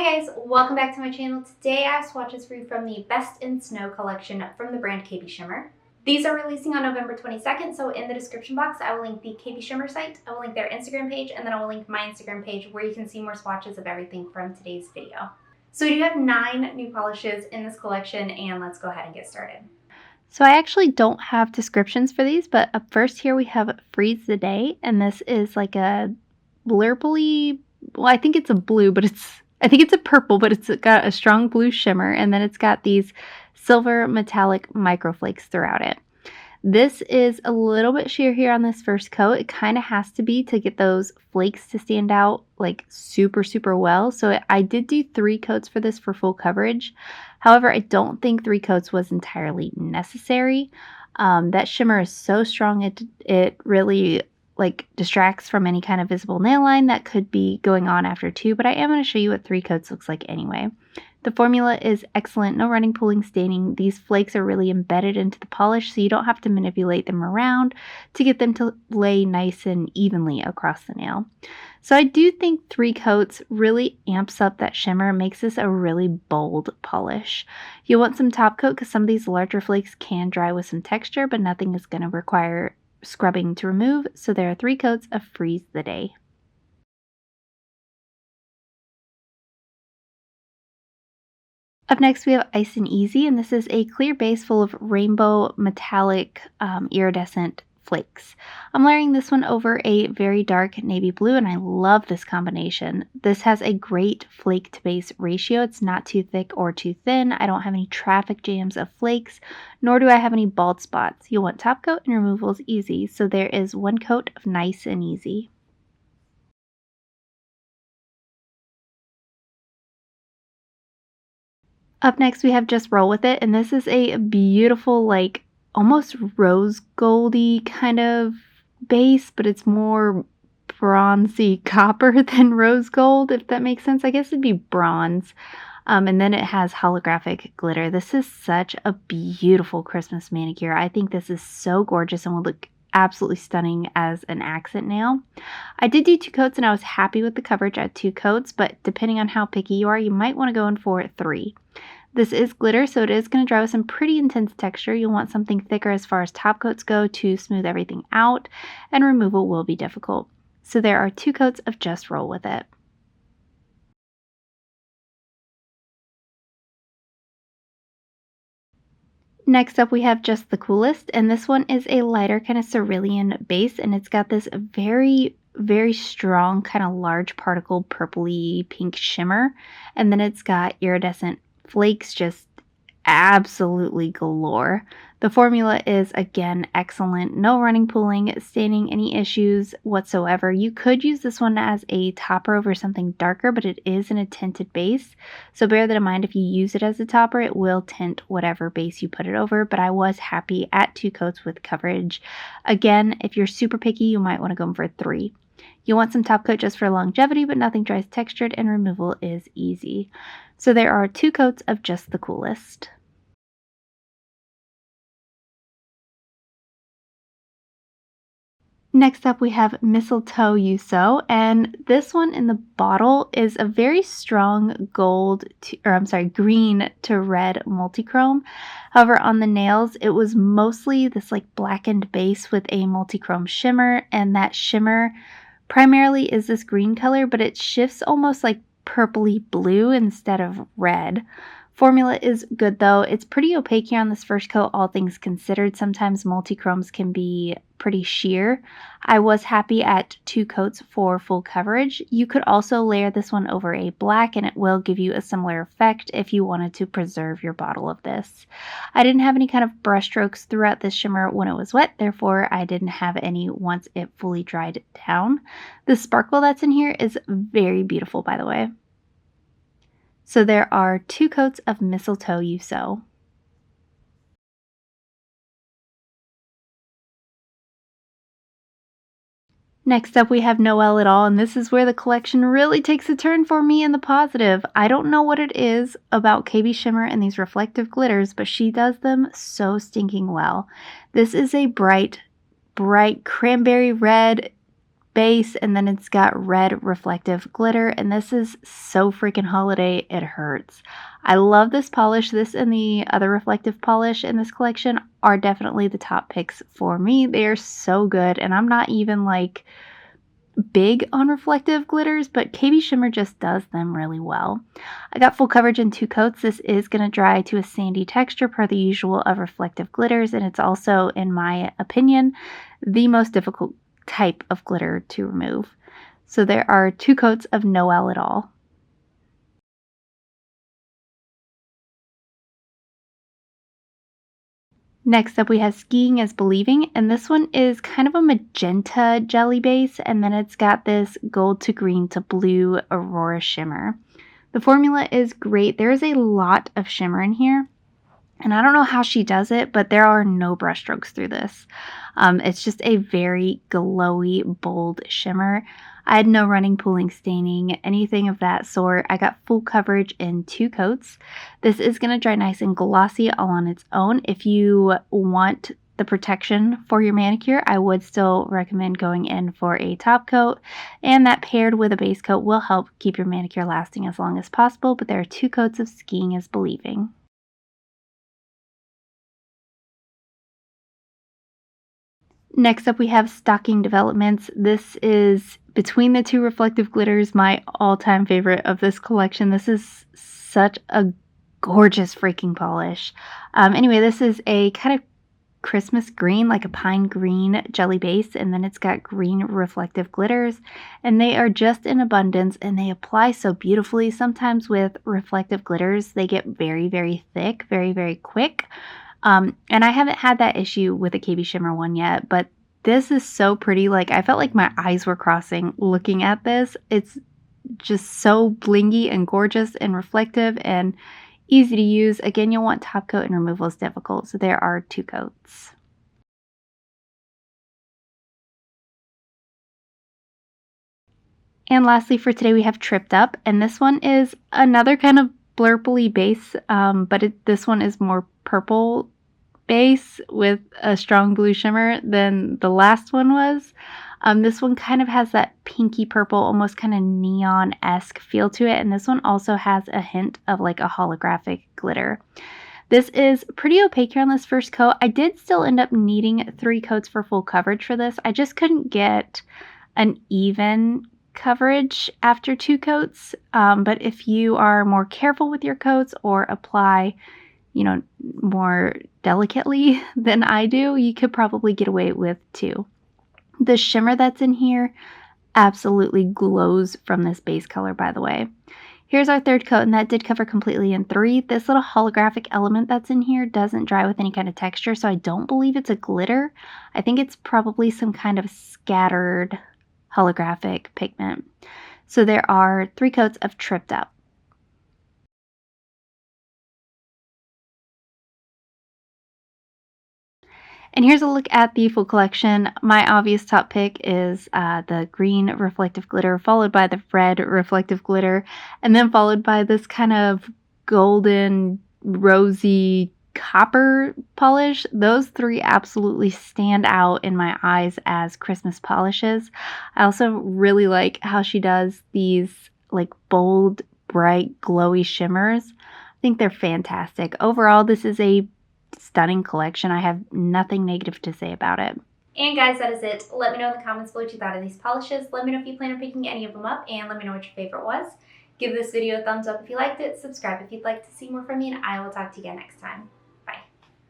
Hi guys, welcome back to my channel. Today I have swatches for you from the Best in Snow collection from the brand KB Shimmer. These are releasing on November 22nd, so in the description box I will link the KB Shimmer site, I will link their Instagram page, and then I will link my Instagram page where you can see more swatches of everything from today's video. So we do have 9 new polishes in this collection, and let's go ahead and get started. So I actually don't have descriptions for these, but up first here we have Freeze the Day, and this is like a blurply, well, I think it's a blue, but I think it's a purple, but it's got a strong blue shimmer, and then it's got these silver metallic microflakes throughout it. This is a little bit sheer here on this first coat. It kind of has to be to get those flakes to stand out like super, super well. So I did do 3 coats for this for full coverage. However, I don't think 3 coats was entirely necessary. That shimmer is so strong, it really like distracts from any kind of visible nail line that could be going on after 2, but I am going to show you what 3 coats looks like anyway. The formula is excellent, no running, pulling, staining. These flakes are really embedded into the polish, so you don't have to manipulate them around to get them to lay nice and evenly across the nail. So I do think 3 coats really amps up that shimmer, makes this a really bold polish. You'll want some top coat because some of these larger flakes can dry with some texture, but nothing is going to require scrubbing to remove, so there are 3 coats of Freeze the Day. Up next, we have Ice and Easy, and this is a clear base full of rainbow metallic iridescent flakes. I'm layering this one over a very dark navy blue, and I love this combination. This has a great flake to base ratio. It's not too thick or too thin. I don't have any traffic jams of flakes, nor do I have any bald spots. You'll want top coat and removal is easy, so there is 1 coat of Nice and Easy. Up next, we have Just Roll With It, and this is a beautiful, like, almost rose goldy kind of base, but it's more bronzy copper than rose gold, if that makes sense. I guess it'd be bronze. And then it has holographic glitter. This is such a beautiful Christmas manicure. I think this is so gorgeous and will look absolutely stunning as an accent nail. I did do 2 coats and I was happy with the coverage at 2 coats, but depending on how picky you are, you might want to go in for 3. This is glitter, so it is going to dry with some pretty intense texture. You'll want something thicker as far as top coats go to smooth everything out, and removal will be difficult. So there are 2 coats of Just Roll With It. Next up, we have Just the Coolest, and this one is a lighter kind of cerulean base, and it's got this very, very strong kind of large particle purpley pink shimmer, and then it's got iridescent flakes just absolutely galore. The formula is, again, excellent. No running, pulling, staining, any issues whatsoever. You could use this one as a topper over something darker, but it is in a tinted base. So bear that in mind. If you use it as a topper, it will tint whatever base you put it over, but I was happy at 2 coats with coverage. Again, if you're super picky, you might want to go in for 3. You want some top coat just for longevity, but nothing dries textured, and removal is easy. So there are 2 coats of Just the Coolest. Next up, we have Mistletoe You So, and this one in the bottle is a very strong green to red multichrome. However, on the nails, it was mostly this like blackened base with a multichrome shimmer, and that shimmer primarily is this green color, but it shifts almost like purpley blue instead of red. Formula is good though. It's pretty opaque here on this first coat, all things considered. Sometimes multichromes can be pretty sheer. I was happy at 2 coats for full coverage. You could also layer this one over a black and it will give you a similar effect if you wanted to preserve your bottle of this. I didn't have any kind of brush strokes throughout this shimmer when it was wet, therefore I didn't have any once it fully dried down. The sparkle that's in here is very beautiful, by the way. So there are 2 coats of Mistletoe You So. Next up, we have Noel It All, and this is where the collection really takes a turn for me in the positive. I don't know what it is about KB Shimmer and these reflective glitters, but she does them so stinking well. This is a bright, bright cranberry red base, and then it's got red reflective glitter, and this is so freaking holiday, it hurts. I love this polish. This and the other reflective polish in this collection are definitely the top picks for me. They are so good, and I'm not even like big on reflective glitters, but KB Shimmer just does them really well. I got full coverage in 2 coats. This is going to dry to a sandy texture per the usual of reflective glitters, and it's also, in my opinion, the most difficult type of glitter to remove. So there are 2 coats of Noel At All. Next up we have Skiing is Believing, and this one is kind of a magenta jelly base, and then it's got this gold to green to blue Aurora shimmer. The formula is great. There is a lot of shimmer in here, and I don't know how she does it, but there are no brush strokes through this. It's just a very glowy, bold shimmer. I had no running, pooling, staining, anything of that sort. I got full coverage in 2 coats. This is going to dry nice and glossy all on its own. If you want the protection for your manicure, I would still recommend going in for a top coat, and that paired with a base coat will help keep your manicure lasting as long as possible, but there are 2 coats of Skiing is Believing. Next up we have Stocking Developments. This is, between the 2 reflective glitters, my all-time favorite of this collection. This is such a gorgeous freaking polish. Anyway, this is a kind of Christmas green, like a pine green jelly base, and then it's got green reflective glitters, and they are just in abundance, and they apply so beautifully. Sometimes with reflective glitters, they get very, very thick, very, very quick. And I haven't had that issue with the KB Shimmer one yet, but this is so pretty. Like, I felt like my eyes were crossing looking at this. It's just so blingy and gorgeous and reflective and easy to use. Again, you'll want top coat, and removal is difficult, so there are 2 coats. And lastly for today we have Tripped Up, and this one is another kind of blurply base, but this one is more purple base with a strong blue shimmer than the last one was. This one kind of has that pinky purple, almost kind of neon-esque feel to it, and this one also has a hint of like a holographic glitter. This is pretty opaque here on this first coat. I did still end up needing 3 coats for full coverage for this. I just couldn't get an even coverage after 2 coats, but if you are more careful with your coats or apply more delicately than I do, you could probably get away with 2. The shimmer that's in here absolutely glows from this base color, by the way. Here's our 3rd coat, and that did cover completely in 3. This little holographic element that's in here doesn't dry with any kind of texture, so I don't believe it's a glitter. I think it's probably some kind of scattered holographic pigment. So there are 3 coats of Tripped Up. And here's a look at the full collection. My obvious top pick is the green reflective glitter, followed by the red reflective glitter, and then followed by this kind of golden, rosy copper polish. Those 3 absolutely stand out in my eyes as Christmas polishes. I also really like how she does these like bold, bright, glowy shimmers. I think they're fantastic. Overall, this is a stunning collection. I have nothing negative to say about it. And guys, that is it. Let me know in the comments below what you thought of these polishes. Let me know if you plan on picking any of them up, and let me know what your favorite was. Give this video a thumbs up if you liked it, subscribe if you'd like to see more from me, and I will talk to you again next time.